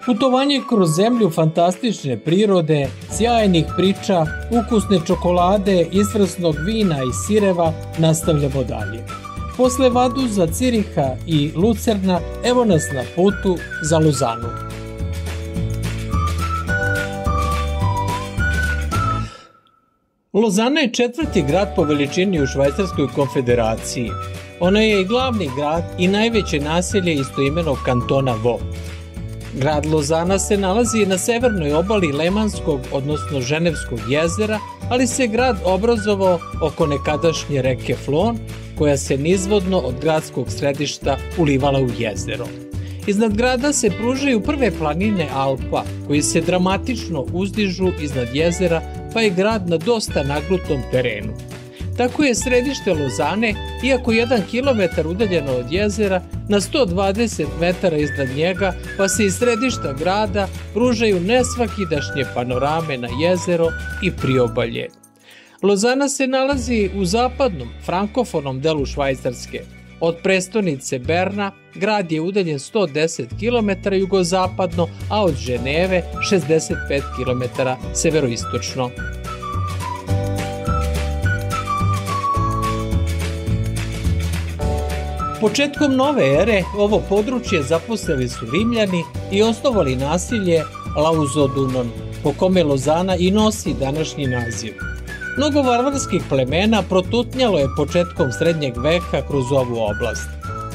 Putovanje kroz zemlju fantastične prirode, sjajnih priča, ukusne čokolade, izvrsnog vina i sireva nastavljamo dalje. Posle Vaduza, Ciriha i Lucerna, evo nas na putu za Lozanu. Lozana je četvrti grad po veličini u Švajcarskoj konfederaciji. Ona je i glavni grad i najveće naselje istoimenog kantona Vaud. Grad Lozana se nalazi na severnoj obali Lemanskog, odnosno Ženevskog jezera, ali se grad obrazovao oko nekadašnje reke Flon, koja se nizvodno od gradskog središta ulivala u jezero. Iznad grada se pružaju prve planine Alpa, koji se dramatično uzdižu iznad jezera, pa je grad na dosta nagnutom terenu. Tako je središte Lozane, iako 1 kilometar udaljeno od jezera, na 120 metara iznad njega, pa se iz središta grada pružaju nesvakidašnje panorame na jezero i priobalje. Lozana se nalazi u zapadnom, frankofonom delu Švajcarske. Od prestonice Berna grad je udaljen 110 km jugozapadno, a od Ženeve 65 km severoistočno. Početkom nove ere ovo područje zaposeli su Rimljani i osnovali naselje Lauzodunon, po kome Lozana i nosi današnji naziv. Mnogo varvarskih plemena protutnjalo je početkom srednjeg veka kroz ovu oblast.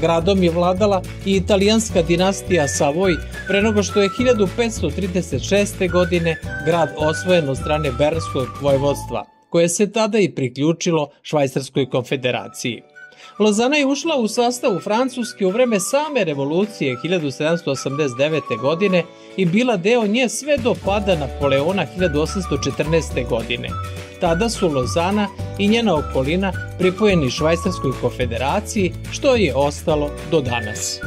Gradom je vladala i italijanska dinastija Savoj pre nego što je 1536. godine grad osvojen od strane Bernskog vojvodstva, koje se tada i priključilo Švajcarskoj konfederaciji. Lozana je ušla u sastavu Francuske u vreme same revolucije 1789. godine i bila deo nje sve do pada Napoleona 1814. godine. Tada su Lozana i njena okolina pripojeni Švajcarskoj konfederaciji, što je ostalo do danas.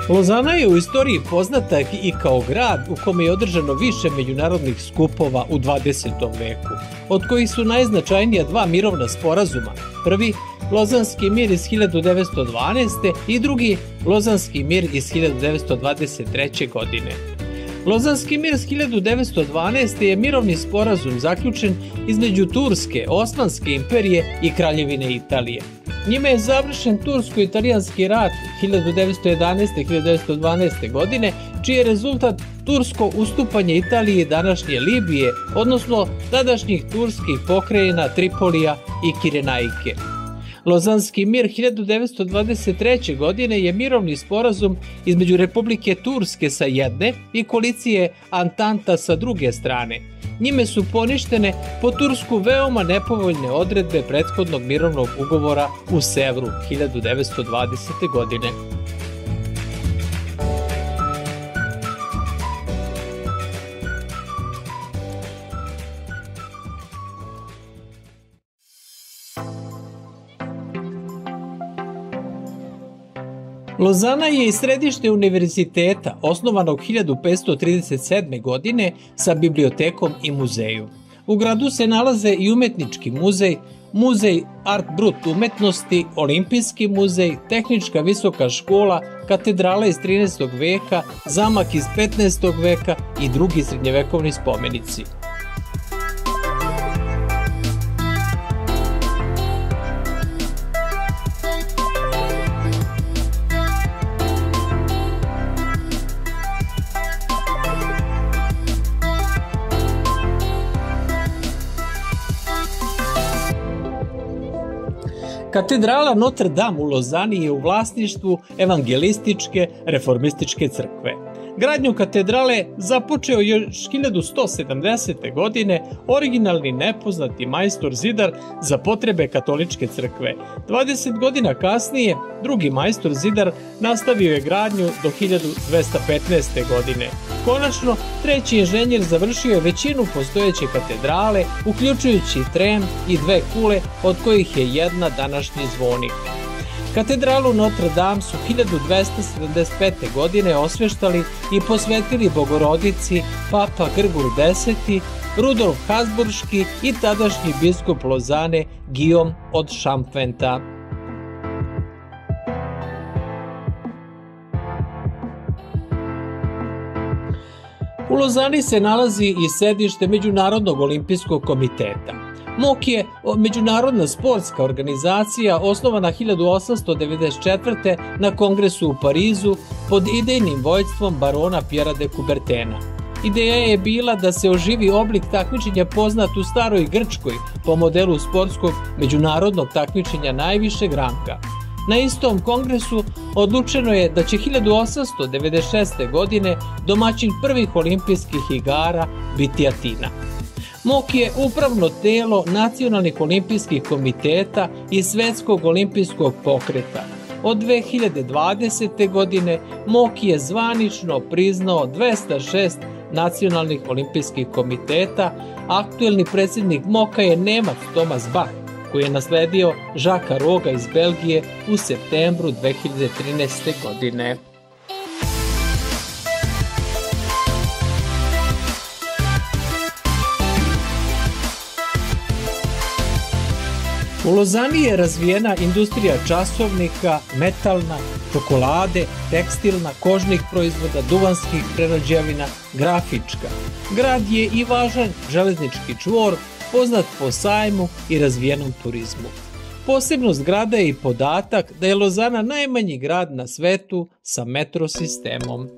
Lozana je u istoriji poznata i kao grad u kome je održano više međunarodnih skupova u 20. veku, od kojih su najznačajnija 2 mirovna sporazuma. Prvi, Lozanski mir iz 1912. i drugi, Lozanski mir iz 1923. godine. Lozanski mir iz 1912. je mirovni sporazum zaključen između Turske, Osmanske imperije i Kraljevine Italije. Njime je završen Tursko-italijanski rat 1911-1912. godine, čiji je rezultat tursko ustupanje Italiji današnje Libije, odnosno tadašnjih turskih pokrajina Tripolija i Kirenajke. Lozanski mir 1923. godine je mirovni sporazum između Republike Turske sa jedne i koalicije Antanta sa druge strane. Njime su poništene po Tursku veoma nepovoljne odredbe prethodnog mirovnog ugovora u Sevru 1920. godine. Lozana je i središte univerziteta, osnovanog 1537. godine sa bibliotekom i muzejom. U gradu se nalaze i umetnički muzej, muzej Art Brut umetnosti, olimpijski muzej, tehnička visoka škola, katedrala iz 13. veka, zamak iz 15. veka i drugi srednjevekovni spomenici. Katedrala Notre Dame u Lozani je u vlasništvu Evangelističke reformističke crkve. Gradnju katedrale započeo još 1170. godine originalni nepoznati majstor zidar za potrebe katoličke crkve. 20 godina kasnije drugi majstor zidar nastavio je gradnju do 1215. godine. Konačno, treći inženjer završio je većinu postojeće katedrale, uključujući tren i 2 kule, od kojih je jedna današnji zvonik. Katedralu Notre Dame su 1275. godine osveštali i posvetili Bogorodici Papa Grgur X, Rudolf Habsburški i tadašnji biskup Lozane Guillaume od Šampventa. U Lozani se nalazi i sedište Međunarodnog olimpijskog komiteta. MOK je međunarodna sportska organizacija osnovana 1894. na kongresu u Parizu pod idejnim vođstvom barona Pjera de Coubertina. Ideja je bila da se oživi oblik takmičenja poznat u staroj Grčkoj po modelu sportskog međunarodnog takmičenja najvišeg ranga. Na istom kongresu odlučeno je da će 1896. godine domaćin prvih olimpijskih igara biti Atina. MOK je upravno telo nacionalnih olimpijskih komiteta i Svetskog olimpijskog pokreta. Od 2020. godine MOK je zvanično priznao 206 nacionalnih olimpijskih komiteta. Aktuelni predsjednik MOK-a je Nemac Thomas Bach, koji je nasledio Žaka Roga iz Belgije u septembru 2013. godine. U Lozani je razvijena industrija časovnika, metalna, čokolade, tekstilna, kožnih proizvoda, duvanskih prerađevina, grafička. Grad je i važan železnički čvor, poznat po sajmu i razvijenom turizmu. Posebnost grada je i podatak da je Lozana najmanji grad na svetu sa metro sistemom.